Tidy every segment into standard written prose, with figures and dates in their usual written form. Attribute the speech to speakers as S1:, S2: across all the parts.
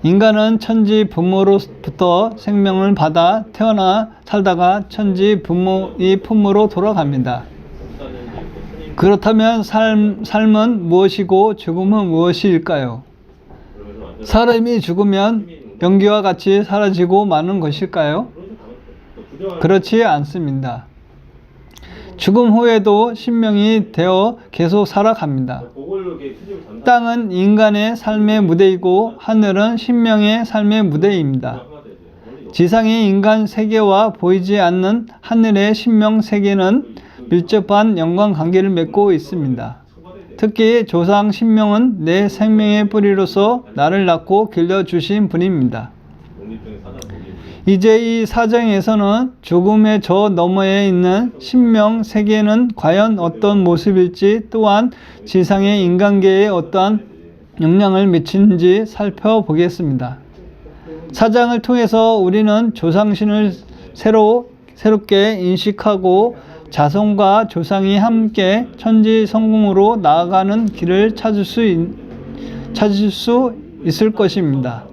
S1: 인간은 천지 부모로부터 생명을 받아 태어나 살다가 천지 부모의 품으로 돌아갑니다. 그렇다면 삶은 무엇이고 죽음은 무엇일까요? 사람이 죽으면 연기와 같이 사라지고 마는 것일까요? 그렇지 않습니다. 죽음 후에도 신명이 되어 계속 살아갑니다. 땅은 인간의 삶의 무대이고 하늘은 신명의 삶의 무대입니다. 지상의 인간 세계와 보이지 않는 하늘의 신명 세계는 밀접한 연관관계를 맺고 있습니다. 특히 조상 신명은 내 생명의 뿌리로서 나를 낳고 길러주신 분입니다. 이제 이 사정에서는 죽음의 저 너머에 있는 신명 세계는 과연 어떤 모습일지, 또한 지상의 인간계에 어떠한 영향을 미치는지 살펴보겠습니다. 사장을 통해서 우리는 조상신을 새롭게 인식하고 자손과 조상이 함께 천지 성공으로 나아가는 길을 찾을 수 있을 것입니다.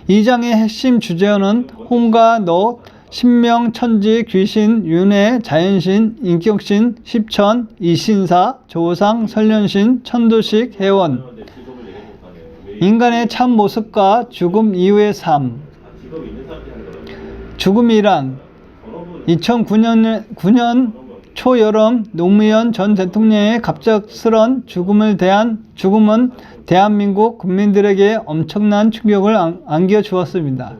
S1: 이 장의 핵심 주제어는 혼과 너, 신명, 천지, 귀신, 윤회, 자연신, 인격신, 십천, 이신사, 조상, 설련신, 천도식, 해원. 인간의 참 모습과 죽음 이후의 삶. 죽음이란 2009년 초여름 노무현 전 대통령의 갑작스런 죽음은 대한민국 국민들에게 엄청난 충격을 안겨주었습니다.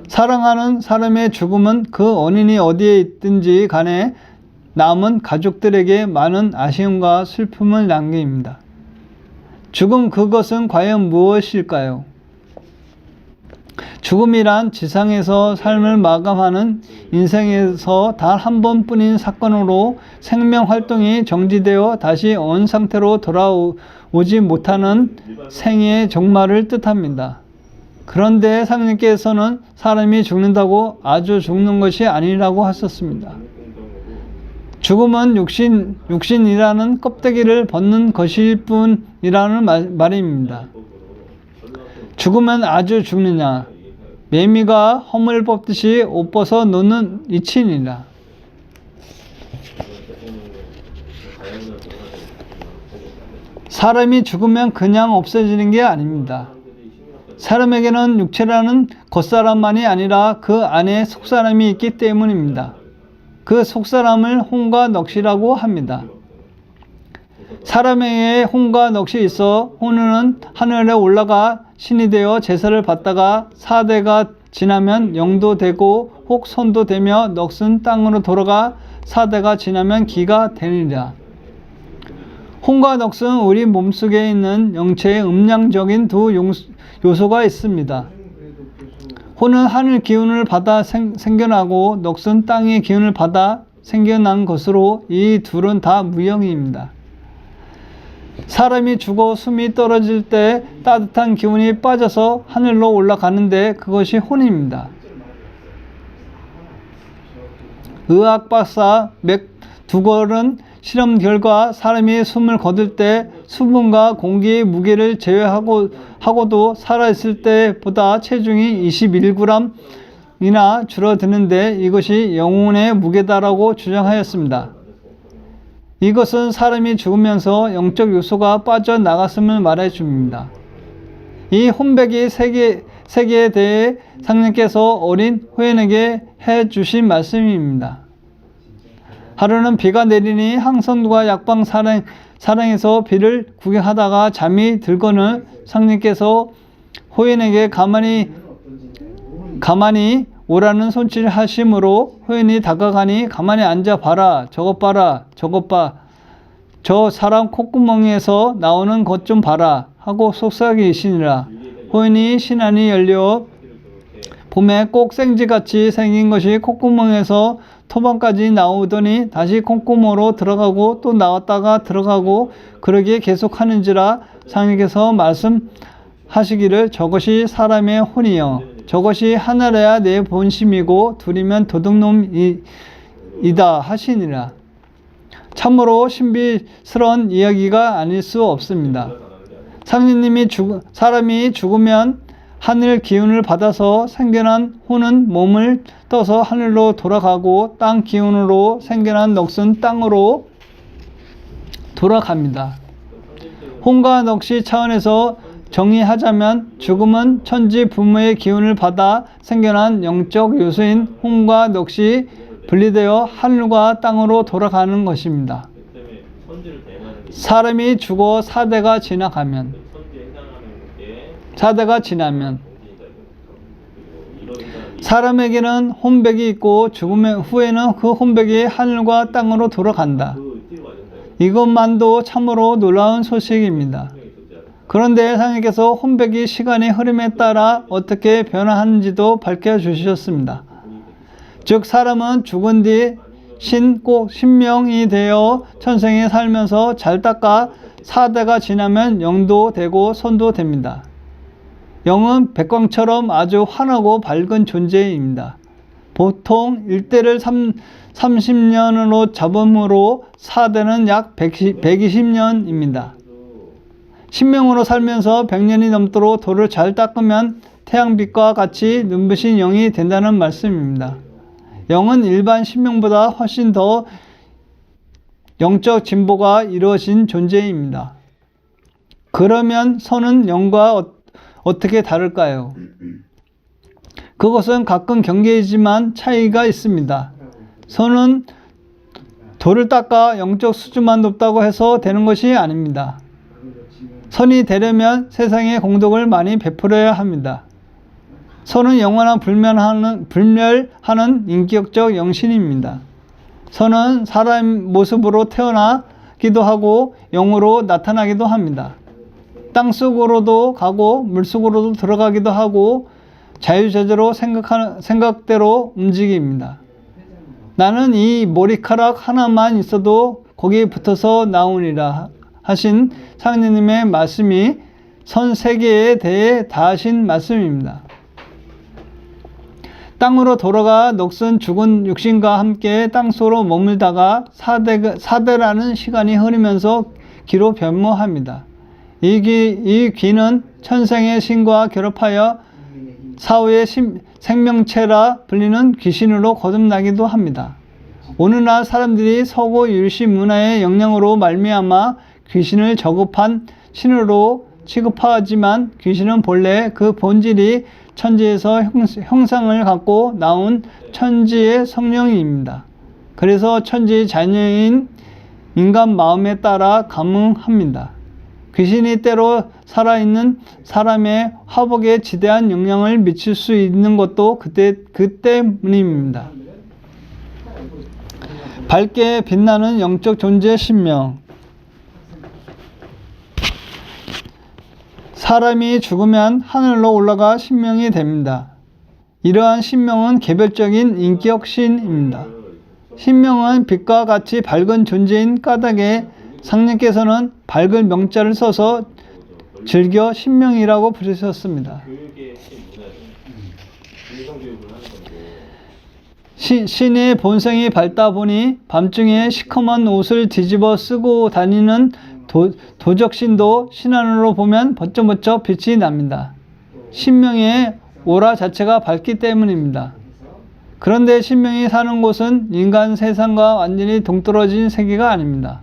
S1: 사랑하는 사람의 죽음은 그 원인이 어디에 있든지 간에 남은 가족들에게 많은 아쉬움과 슬픔을 남깁니다. 죽음, 그것은 과연 무엇일까요? 죽음이란 지상에서 삶을 마감하는 인생에서 단 한 번뿐인 사건으로 생명 활동이 정지되어 다시 원상태로 돌아오지 못하는 생의 종말을 뜻합니다. 그런데 상님께서는 사람이 죽는다고 아주 죽는 것이 아니라고 하셨습니다. 죽음은 육신이라는 껍데기를 벗는 것일 뿐이라는 말입니다. 죽으면 아주 죽느냐? 매미가 허물 뽑듯이 옷 벗어 놓는 이치니라. 사람이 죽으면 그냥 없어지는 게 아닙니다. 사람에게는 육체라는 겉사람만이 아니라 그 안에 속사람이 있기 때문입니다. 그 속사람을 혼과 넋이라고 합니다. 사람에게 혼과 넋이 있어 혼은 하늘에 올라가 신이 되어 제사를 받다가 4대가 지나면 영도 되고 혹 손도 되며 넋은 땅으로 돌아가 4대가 지나면 기가 되느니라. 혼과 넋은 우리 몸속에 있는 영체의 음양적인 두 요소가 있습니다. 혼은 하늘 기운을 받아 생겨나고 넋은 땅의 기운을 받아 생겨난 것으로 이 둘은 다 무형입니다. 사람이 죽어 숨이 떨어질 때 따뜻한 기운이 빠져서 하늘로 올라가는데 그것이 혼입니다. 의학 박사 맥두걸은 실험 결과 사람이 숨을 거둘 때 수분과 공기의 무게를 제외하고도 살아있을 때보다 체중이 21g이나 줄어드는데 이것이 영혼의 무게다라고 주장하였습니다. 이것은 사람이 죽으면서 영적 요소가 빠져나갔음을 말해줍니다. 이 혼백의 세계에 대해 상님께서 어린 호연에게 해주신 말씀입니다. 하루는 비가 내리니 항선과 약방 사랑에서 비를 구경하다가 잠이 들거늘 상님께서 호연에게 가만히 오라는 손짓을 하심으로 호연이 다가가니 가만히 앉아 봐라, 저것 봐라, 저것 봐, 저 사람 콧구멍에서 나오는 것 좀 봐라 하고 속삭이시니라. 호연이 신안이 열려 봄에 꼭 생쥐같이 생긴 것이 콧구멍에서 토방까지 나오더니 다시 콧구멍으로 들어가고 또 나왔다가 들어가고 그러기에 계속하는지라 상님께서 말씀하시기를 저것이 사람의 혼이여 저것이 하나라야 내 본심이고 둘이면 도둑놈이다 하시니라. 참으로 신비스러운 이야기가 아닐 수 없습니다. 사람이 죽으면 하늘 기운을 받아서 생겨난 혼은 몸을 떠서 하늘로 돌아가고 땅 기운으로 생겨난 넋은 땅으로 돌아갑니다. 혼과 넋이 차원에서 정의하자면 죽음은 천지 부모의 기운을 받아 생겨난 영적 요소인 혼과 넋이 분리되어 하늘과 땅으로 돌아가는 것입니다. 사람이 죽어 4대가 지나면 사람에게는 혼백이 있고 죽음 후에는 그 혼백이 하늘과 땅으로 돌아간다. 이것만도 참으로 놀라운 소식입니다. 그런데 상님께서 혼백이 시간의 흐름에 따라 어떻게 변화하는지도 밝혀주셨습니다. 즉 사람은 죽은 뒤 꼭 신명이 되어 천생에 살면서 잘 닦아 4대가 지나면 영도 되고 손도 됩니다. 영은 백광처럼 아주 환하고 밝은 존재입니다. 보통 1대를 30년으로 잡음으로 4대는 약 120년입니다. 신명으로 살면서 100년이 넘도록 도를 잘 닦으면 태양빛과 같이 눈부신 영이 된다는 말씀입니다. 영은 일반 신명보다 훨씬 더 영적 진보가 이루어진 존재입니다. 그러면 선은 영과 어떻게 다를까요? 그것은 가끔 경계이지만 차이가 있습니다. 선은 도를 닦아 영적 수준만 높다고 해서 되는 것이 아닙니다. 선이 되려면 세상에 공덕을 많이 베풀어야 합니다. 선은 영원한 불멸하는 인격적 영신입니다. 선은 사람 모습으로 태어나기도 하고 영으로 나타나기도 합니다. 땅속으로도 가고 물속으로도 들어가기도 하고 자유자재로 생각대로 움직입니다. 나는 이 머리카락 하나만 있어도 거기에 붙어서 나오니라 하신 상제님의 말씀이 선 세계에 대해 다하신 말씀입니다. 땅으로 돌아가 넋은 죽은 육신과 함께 땅속으로 머물다가 4대라는 시간이 흐르면서 귀로 변모합니다. 이 귀는 천생의 신과 결합하여 사후의 생명체라 불리는 귀신으로 거듭나기도 합니다. 오늘날 사람들이 서구 유리시 문화의 영향으로 말미암아 귀신을 저급한 신으로 취급하지만 귀신은 본래 그 본질이 천지에서 형상을 갖고 나온 천지의 성령입니다. 그래서 천지의 자녀인 인간 마음에 따라 감응합니다. 귀신이 때로 살아있는 사람의 화복에 지대한 영향을 미칠 수 있는 것도 그 때문입니다. 밝게 빛나는 영적 존재 신명. 사람이 죽으면 하늘로 올라가 신명이 됩니다. 이러한 신명은 개별적인 인격신입니다. 신명은 빛과 같이 밝은 존재인 까닭에 상님께서는 밝은 명자를 써서 즐겨 신명이라고 부르셨습니다. 신의 본성이 밝다 보니 밤중에 시커먼 옷을 뒤집어 쓰고 다니는 도적신도 신안으로 보면 번쩍번쩍 빛이 납니다. 신명의 오라 자체가 밝기 때문입니다. 그런데 신명이 사는 곳은 인간 세상과 완전히 동떨어진 세계가 아닙니다.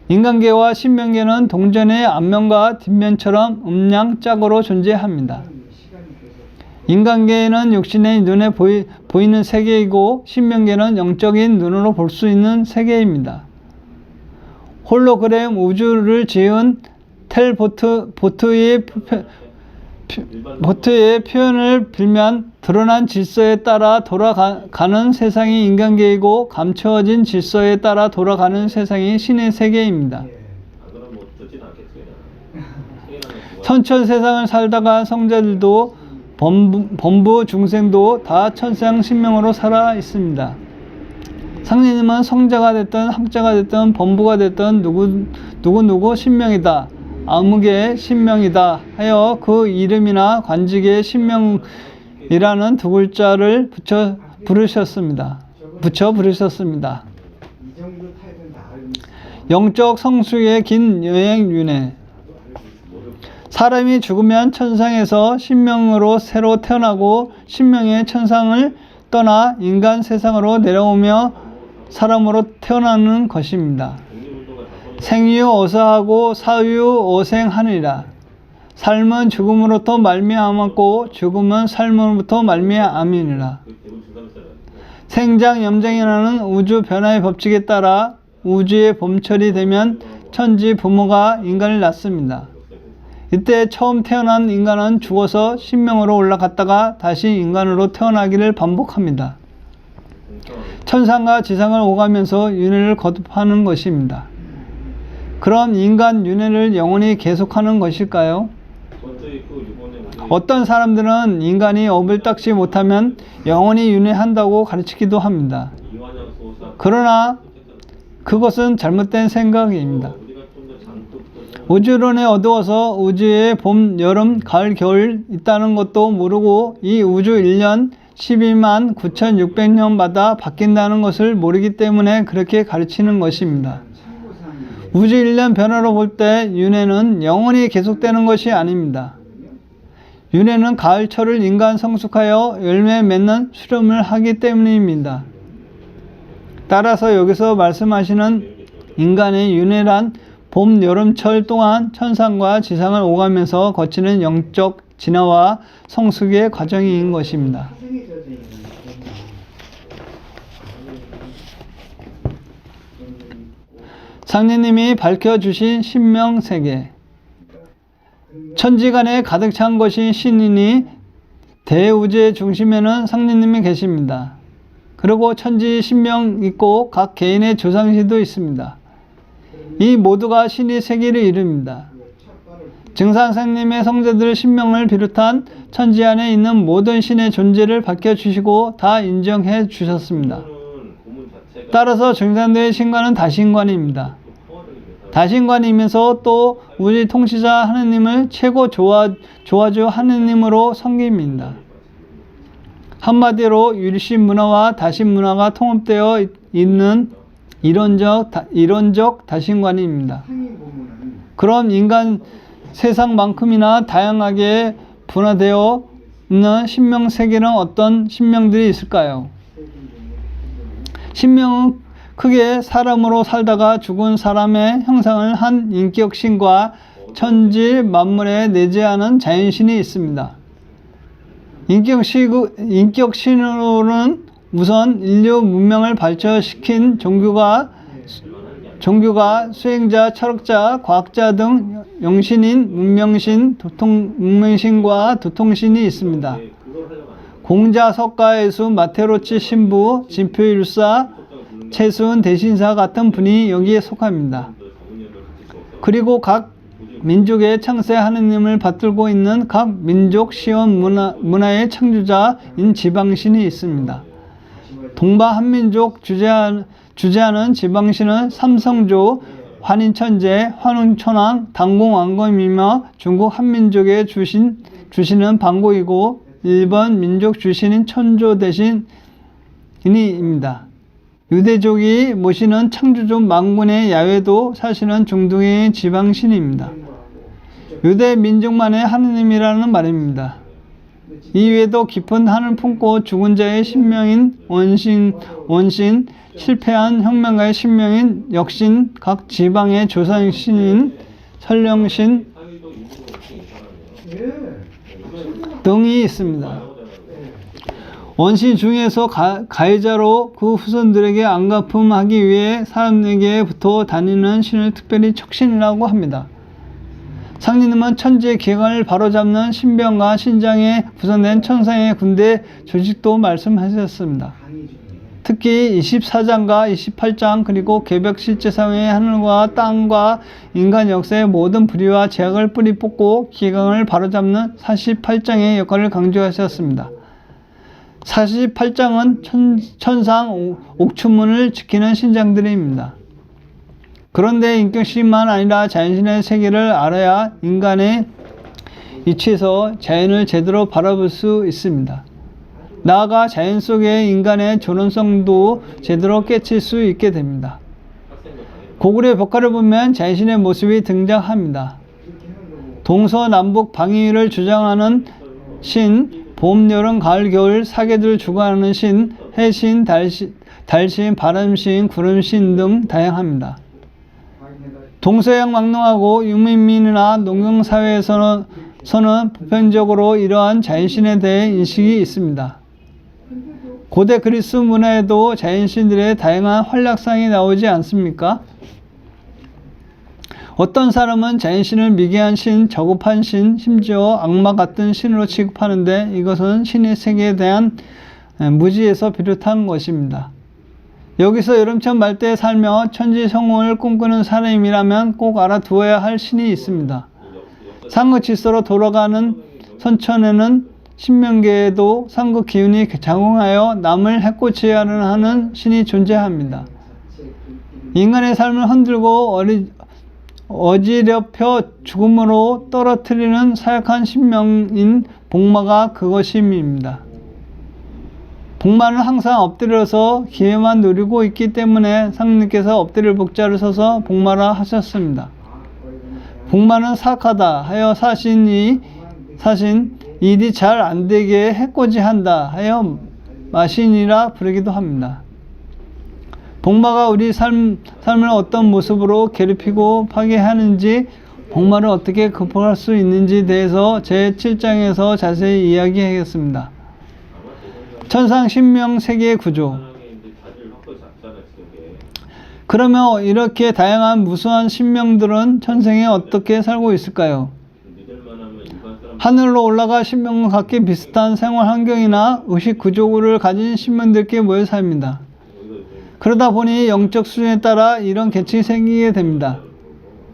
S1: 인간계와 신명계는 동전의 앞면과 뒷면처럼 음양짝으로 존재합니다. 인간계는 육신의 눈에 보이는 세계이고 신명계는 영적인 눈으로 볼 수 있는 세계입니다. 홀로그램 우주를 지은 보트의 표현을 빌면 드러난 질서에 따라 돌아가는 세상이 인간계이고 감추어진 질서에 따라 돌아가는 세상이 신의 세계입니다. 천천 세상을 살다가 성자들도 범부 중생도 다 천상 신명으로 살아 있습니다. 상제님은 성자가 됐든 학자가 됐든 범부가 됐든 누구 신명이다, 아무개 신명이다 하여 그 이름이나 관직에 신명이라는 두 글자를 붙여 부르셨습니다. 영적 성수의 긴 여행 윤회. 사람이 죽으면 천상에서 신명으로 새로 태어나고 신명의 천상을 떠나 인간 세상으로 내려오며 사람으로 태어나는 것입니다. 생유 어사하고 사유 어생하니라. 삶은 죽음으로부터 말미암았고 죽음은 삶으로부터 말미암이니라. 생장 염장이라는 우주 변화의 법칙에 따라 우주의 봄철이 되면 천지 부모가 인간을 낳습니다. 이때 처음 태어난 인간은 죽어서 신명으로 올라갔다가 다시 인간으로 태어나기를 반복합니다. 천상과 지상을 오가면서 윤회를 거듭하는 것입니다. 그럼 인간 윤회를 영원히 계속하는 것일까요? 어떤 사람들은 인간이 업을 닦지 못하면 영원히 윤회한다고 가르치기도 합니다. 그러나 그것은 잘못된 생각입니다. 우주론에 어두워서 우주에 봄, 여름, 가을, 겨울 있다는 것도 모르고 이 우주 1년 12만 9,600년마다 바뀐다는 것을 모르기 때문에 그렇게 가르치는 것입니다. 우주 1년 변화로 볼 때 윤회는 영원히 계속되는 것이 아닙니다. 윤회는 가을철을 인간 성숙하여 열매 맺는 수렴을 하기 때문입니다. 따라서 여기서 말씀하시는 인간의 윤회란 봄, 여름철 동안 천상과 지상을 오가면서 거치는 영적 진화와 성숙의 과정인 것입니다. 상리님이 밝혀주신 신명세계. 천지간에 가득 찬 것이 신이니 대우주의 중심에는 상리님이 계십니다. 그리고 천지 신명 있고 각 개인의 조상신도 있습니다. 이 모두가 신의 세계를 이룹니다. 증산상님의 성자들 신명을 비롯한 천지 안에 있는 모든 신의 존재를 밝혀주시고 다 인정해 주셨습니다. 따라서 증산대의 신관은 다신관입니다. 다신관이면서 또 우주 통치자 하느님을 최고 조화주 하느님으로 섬깁니다. 한마디로 유리신 문화와 다신 문화가 통합되어 있는 이론적 다신관입니다. 그럼 인간 세상만큼이나 다양하게 분화되어 있는 신명세계는 어떤 신명들이 있을까요? 신명은 크게 사람으로 살다가 죽은 사람의 형상을 한 인격신과 천지 만물에 내재하는 자연신이 있습니다. 인격신으로는 우선 인류 문명을 발전시킨 종교가 수행자, 철학자, 과학자 등 영신인 문명신, 문명신과 도통신이 있습니다. 공자, 석가애수, 마테로치 신부, 진표일사, 채순, 대신사 같은 분이 여기에 속합니다. 그리고 각 민족의 창세 하느님을 받들고 있는 각 민족 시원 문화의 창조자인 지방신이 있습니다. 동바 한민족 주재하는 지방신은 삼성조, 환인천재, 환웅천왕, 당공왕검이며 중국 한민족의 주신은 방고이고 일본 민족 주신인 천조 대신인입니다. 유대족이 모시는 창조족 만군의 야훼도 사실은 중동의 지방신입니다. 유대 민족만의 하느님이라는 말입니다. 이외에도 깊은 한을 품고 죽은 자의 신명인 원신, 실패한 혁명가의 신명인 역신, 각 지방의 조상신인 설령신 등이 있습니다. 원신 중에서 가해자로 그 후손들에게 안갚음하기 위해 사람에게부터 다니는 신을 특별히 척신이라고 합니다. 상리님은 천지의 기강을 바로잡는 신병과 신장에 구성된 천상의 군대 조직도 말씀하셨습니다. 특히 24장과 28장 그리고 개벽실제상의 하늘과 땅과 인간 역사의 모든 불의와 제약을 뿌리 뽑고 기강을 바로잡는 48장의 역할을 강조하셨습니다. 48장은 천상 옥춘문을 지키는 신장들입니다. 그런데 인격신만 아니라 자연신의 세계를 알아야 인간의 이치에서 자연을 제대로 바라볼 수 있습니다. 나아가 자연 속의 인간의 존엄성도 제대로 깨칠 수 있게 됩니다. 고구려 벽화를 보면 자연신의 모습이 등장합니다. 동서남북 방위를 주장하는 신, 봄, 여름, 가을, 겨울 사계절 주관하는 신, 해신, 달신, 바람신, 구름신 등 다양합니다. 동서양 막론하고 유민민이나 농경사회에서는 보편적으로 이러한 자연신에 대해 인식이 있습니다. 고대 그리스 문화에도 자연신들의 다양한 활약상이 나오지 않습니까? 어떤 사람은 자연신을 미개한 신, 저급한 신, 심지어 악마 같은 신으로 취급하는데 이것은 신의 세계에 대한 무지에서 비롯한 것입니다. 여기서 여름철 말대에 살며 천지 성공을 꿈꾸는 사람이라면 꼭 알아두어야 할 신이 있습니다. 상극질서로 돌아가는 선천에는 신명계에도 상극 기운이 작용하여 남을 해코지 하는 신이 존재합니다. 인간의 삶을 흔들고 어지럽혀 죽음으로 떨어뜨리는 사약한 신명인 복마가 그것입니다. 복마는 항상 엎드려서 기회만 노리고 있기 때문에 상님께서 엎드릴 복자를 서서 복마라 하셨습니다. 복마는 사악하다 하여 사신 일이 잘 안되게 해코지한다 하여 마신이라 부르기도 합니다. 복마가 우리 삶을 어떤 모습으로 괴롭히고 파괴하는지, 복마를 어떻게 극복할 수 있는지에 대해서 제7장에서 자세히 이야기하겠습니다. 천상 신명 세계의 구조. 그러면 이렇게 다양한 무수한 신명들은 천생에 어떻게 살고 있을까요? 하늘로 올라가 신명과 같게 비슷한 생활 환경이나 의식 구조를 가진 신명들끼리 모여 삽니다. 그러다 보니 영적 수준에 따라 이런 계층이 생기게 됩니다.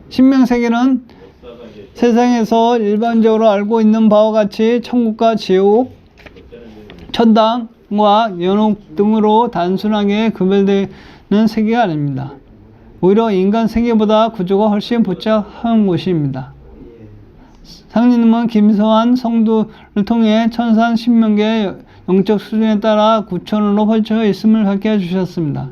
S1: 신명세계는 세상에서 일반적으로 알고 있는 바와 같이 천국과 지옥, 천당과 연옥 등으로 단순하게 구별되는 세계가 아닙니다. 오히려 인간 세계보다 구조가 훨씬 복잡한 곳입니다. 상님은 김서한 성도를 통해 천상 신명계의 영적 수준에 따라 구천으로 펼쳐 있음을 밝혀 주셨습니다.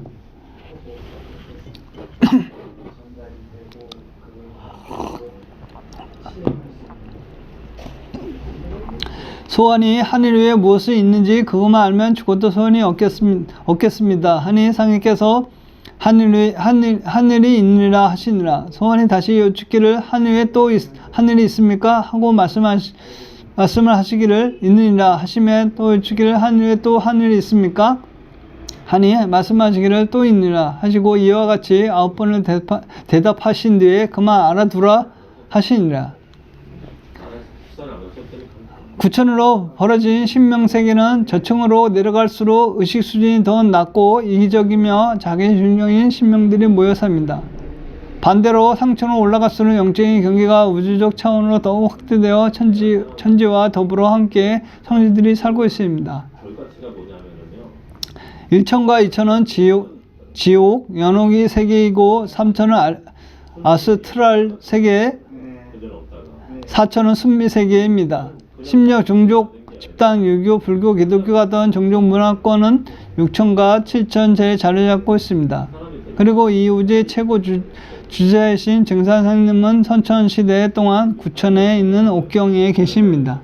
S1: 소원이 하늘 위에 무엇이 있는지 그것만 알면 죽어도 소원이 없겠습니다. 하니 상님께서 하늘이 있느니라 하시니라. 소원이 다시 여쭙기를 하늘 위에 또 하늘이 있습니까? 하고 말씀을 하시기를 있느니라 하시며 또 여쭙기를 하늘 위에 또 하늘이 있습니까? 하니 말씀하시기를 또 있느니라 하시고 이와 같이 9번을 대답하신 뒤에 그만 알아두라 하시니라. 구천으로 벌어진 신명세계는 저층으로 내려갈수록 의식 수준이 더 낮고 이기적이며 자기중심적인 신명들이 모여 삽니다. 반대로 상층으로 올라갈수록 영적인 경계가 우주적 차원으로 더욱 확대되어 천지와 더불어 함께 성지들이 살고 있습니다. 1천과 2천은 지옥, 연옥이 세계이고 3천은 아스트랄 세계, 4천은 순미 세계입니다. 심력, 종족, 집단, 유교, 불교, 기독교 같은 종족 문화권은 6천과 7천 제에 자리 잡고 있습니다. 그리고 이 우주의 최고 주자이신 증산상님은 선천시대 동안 9천에 있는 옥경에 계십니다.